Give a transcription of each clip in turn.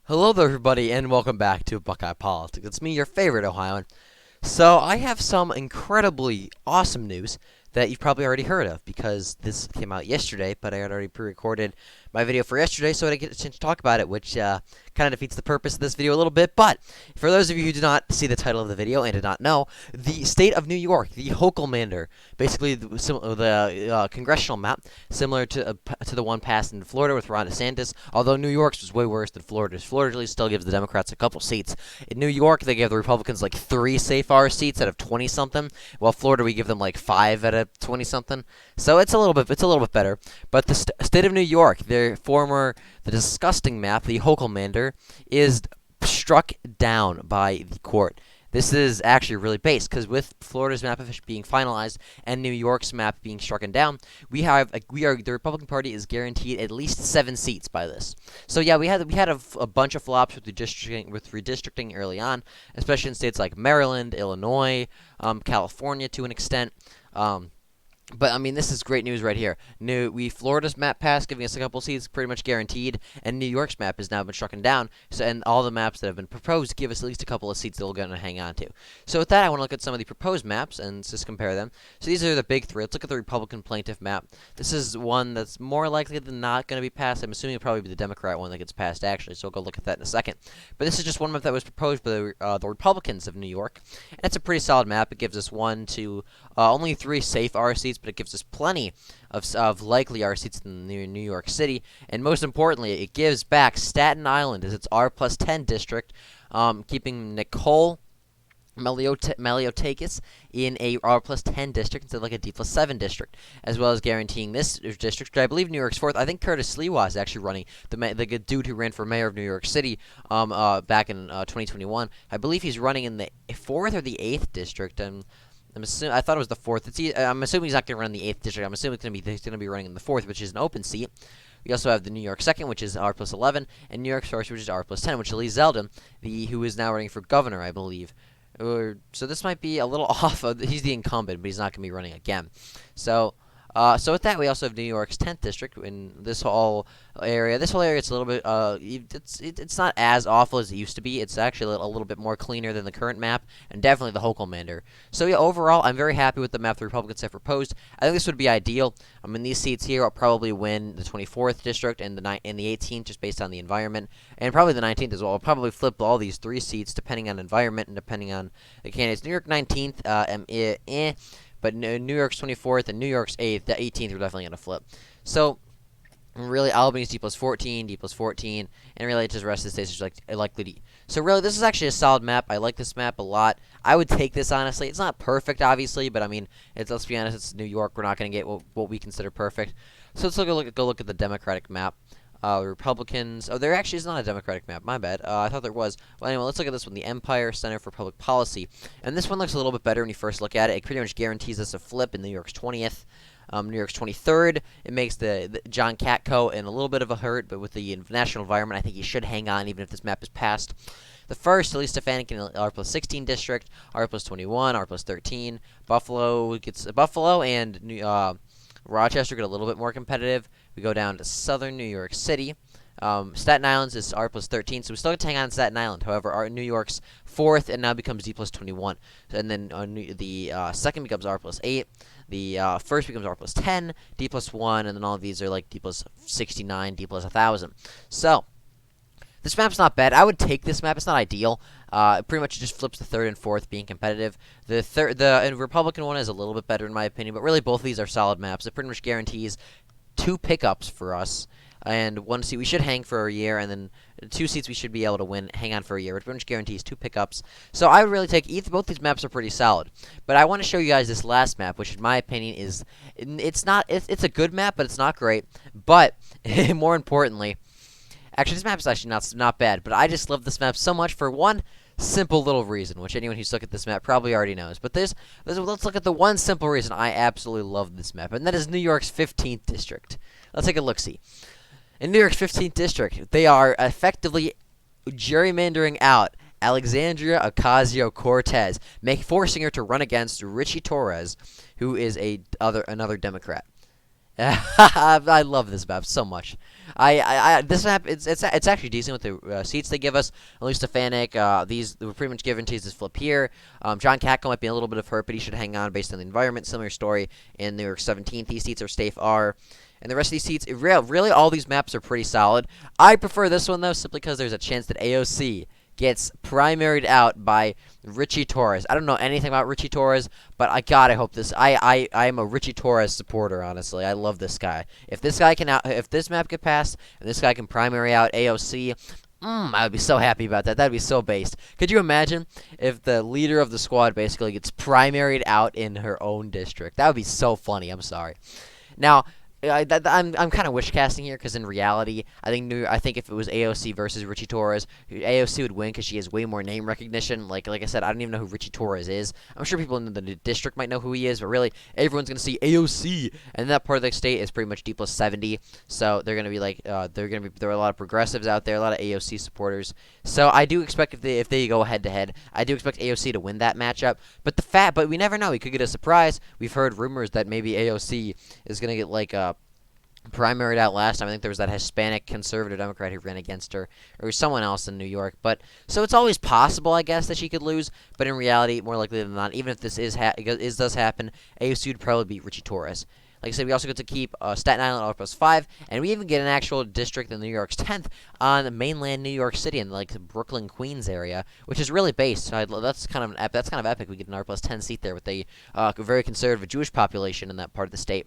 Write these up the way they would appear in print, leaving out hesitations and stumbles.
Hello there, everybody, and welcome back to Buckeye Politics. It's me, your favorite Ohioan. So, I have some incredibly awesome news that you've probably already heard of because this came out yesterday, but I had already pre-recorded my video for yesterday, so I didn't get a chance to talk about it, which kind of defeats the purpose of this video a little bit. But for those of you who did not see the title of the video and did not know, the state of New York, the Hochulmander, basically the congressional map, similar to the one passed in Florida with Ron DeSantis, although New York's was way worse than Florida's. Florida at least still gives the Democrats a couple seats. In New York, they gave the Republicans like 3 safe hour seats out of 20-something, while Florida we give them like 5 out of 20-something. So it's a little bit better. But the state of New York, the disgusting map, the Hochulmander, is struck down by the court. This is actually really based because with Florida's map being finalized and New York's map being struck down, the Republican Party is guaranteed at least 7 seats by this. So yeah, we had a bunch of flops with redistricting early on, especially in states like Maryland, Illinois, California to an extent. But I mean, this is great news right here. Florida's map passed, giving us a couple seats, pretty much guaranteed, and New York's map has now been struck down. So, and all the maps that have been proposed give us at least a couple of seats that we're going to hang on to. So, with that, I want to look at some of the proposed maps and just compare them. So, these are the big 3. Let's look at the Republican plaintiff map. This is one that's more likely than not going to be passed. I'm assuming it'll probably be the Democrat one that gets passed, actually. So, we'll go look at that in a second. But this is just one map that was proposed by the Republicans of New York, and it's a pretty solid map. It gives us only 3 safe R seats, but it gives us plenty of likely R seats in New York City, and most importantly, it gives back Staten Island as its R+10 district, keeping Nicole Maliotakis in a R+10 district instead of like a D+7 district, as well as guaranteeing this district, I believe New York's 4th. I think Curtis Sliwa is actually running, the good dude who ran for mayor of New York City back in 2021. I believe he's running in the 4th or the 8th district, and I thought it was the 4th. I'm assuming he's not going to run in the 8th district. I'm assuming he's going to be running in the 4th, which is an open seat. We also have the New York 2nd, which is R+11, and New York 1st, which is R+10, which is Lee Zeldin, who is now running for governor, I believe. So this might be a little off. He's the incumbent, but he's not going to be running again. So with that, we also have New York's 10th district in this whole area. This whole area is a little bit, it's not as awful as it used to be. It's actually a little bit more cleaner than the current map, and definitely the Hochulmander. So yeah, overall, I'm very happy with the map the Republicans have proposed. I think this would be ideal. I mean, these seats here will probably win the 24th district and the 18th, just based on the environment, and probably the 19th as well. I'll probably flip all these 3 seats depending on environment and depending on the candidates. New York 19th, but New York's 24th and New York's 8th, the 18th are definitely going to flip. So, really, Albany's D+14, D+14, and really just the rest of the states are likely D. So, really, this is actually a solid map. I like this map a lot. I would take this, honestly. It's not perfect, obviously, but, I mean, let's be honest, it's New York. We're not going to get what we consider perfect. So, let's go look at the Democratic map. Republicans. Oh, there actually is not a Democratic map. My bad. I thought there was. Well, anyway, let's look at this one. The Empire Center for Public Policy. And this one looks a little bit better when you first look at it. It pretty much guarantees us a flip in New York's 20th. New York's 23rd. It makes the John Katko in a little bit of a hurt, but with the national environment, I think he should hang on even if this map is passed. The 1st, Elise Stefanik in R+16 district, R+21, R+13. Buffalo and Rochester get a little bit more competitive. We go down to southern New York City. Staten Island's is R+13, so we still get to hang on Staten Island. However, New York's 4th and now becomes D+21. And then the 2nd becomes R+8. The 1st becomes R+10, D+1, and then all of these are like D+69, D+1000. So, this map's not bad. I would take this map. It's not ideal. It pretty much just flips the 3rd and 4th being competitive. The Republican one is a little bit better in my opinion, but really both of these are solid maps. It pretty much guarantees 2 pickups for us, and 1 seat we should hang for a year, and then 2 seats we should be able to hang on for a year. It pretty much guarantees 2 pickups. So I would really take both these maps are pretty solid. But I want to show you guys this last map, which in my opinion is it's a good map, but it's not great. But more importantly, actually this map is actually not bad. But I just love this map so much for one simple little reason, which anyone who's looked at this map probably already knows. But let's look at the one simple reason I absolutely love this map, and that is New York's 15th district. Let's take a look-see. In New York's 15th district, they are effectively gerrymandering out Alexandria Ocasio-Cortez, forcing her to run against Richie Torres, who is another Democrat. I love this map so much. This map it's actually decent with the seats they give us. At least Stefanik, these were pretty much guarantees this flip here. John Katko might be a little bit of hurt, but he should hang on based on the environment. Similar story in New York 17th. These seats are Safe R. And the rest of these seats, really all these maps are pretty solid. I prefer this one though, simply because there's a chance that AOC gets primaried out by Richie Torres. I don't know anything about Richie Torres, but I hope this. I am a Richie Torres supporter. Honestly, I love this guy. If this guy can if this map get passed and this guy can primary out AOC, I would be so happy about that. That'd be so based. Could you imagine if the leader of the squad basically gets primaried out in her own district? That would be so funny. I'm sorry. Now, I'm kind of wish casting here because in reality, I think if it was AOC versus Richie Torres, AOC would win because she has way more name recognition. Like I said, I don't even know who Richie Torres is. I'm sure people in the district might know who he is, but really everyone's gonna see AOC, and that part of the state is pretty much D+70. So they're gonna be like there are a lot of progressives out there, a lot of AOC supporters. So I do expect if they go head to head, I do expect AOC to win that matchup. But we never know. We could get a surprise. We've heard rumors that maybe AOC is gonna get like primaried out last time. I think there was that Hispanic conservative Democrat who ran against her, or someone else in New York. But so it's always possible, I guess, that she could lose. But in reality, more likely than not, even if this does happen, AOC would probably beat Richie Torres. Like I said, we also get to keep Staten Island R+5, and we even get an actual district in New York's 10th on mainland New York City in like the Brooklyn, Queens area, which is really based. So that's kind of epic. We get an R+10 seat there with a very conservative Jewish population in that part of the state.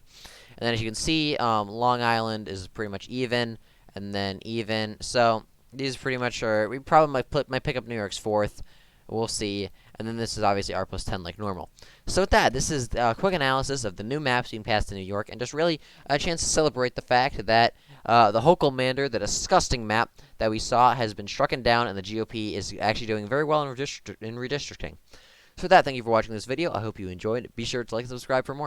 And then as you can see, Long Island is pretty much even, and then even. So these pretty much are. We probably might pick up New York's 4th. We'll see. And then this is obviously R+10 like normal. So with that, this is a quick analysis of the new maps being passed in New York, and just really a chance to celebrate the fact that the Hochulmander, the disgusting map that we saw, has been strucken down, and the GOP is actually doing very well in redistricting. So with that, thank you for watching this video. I hope you enjoyed. Be sure to like and subscribe for more.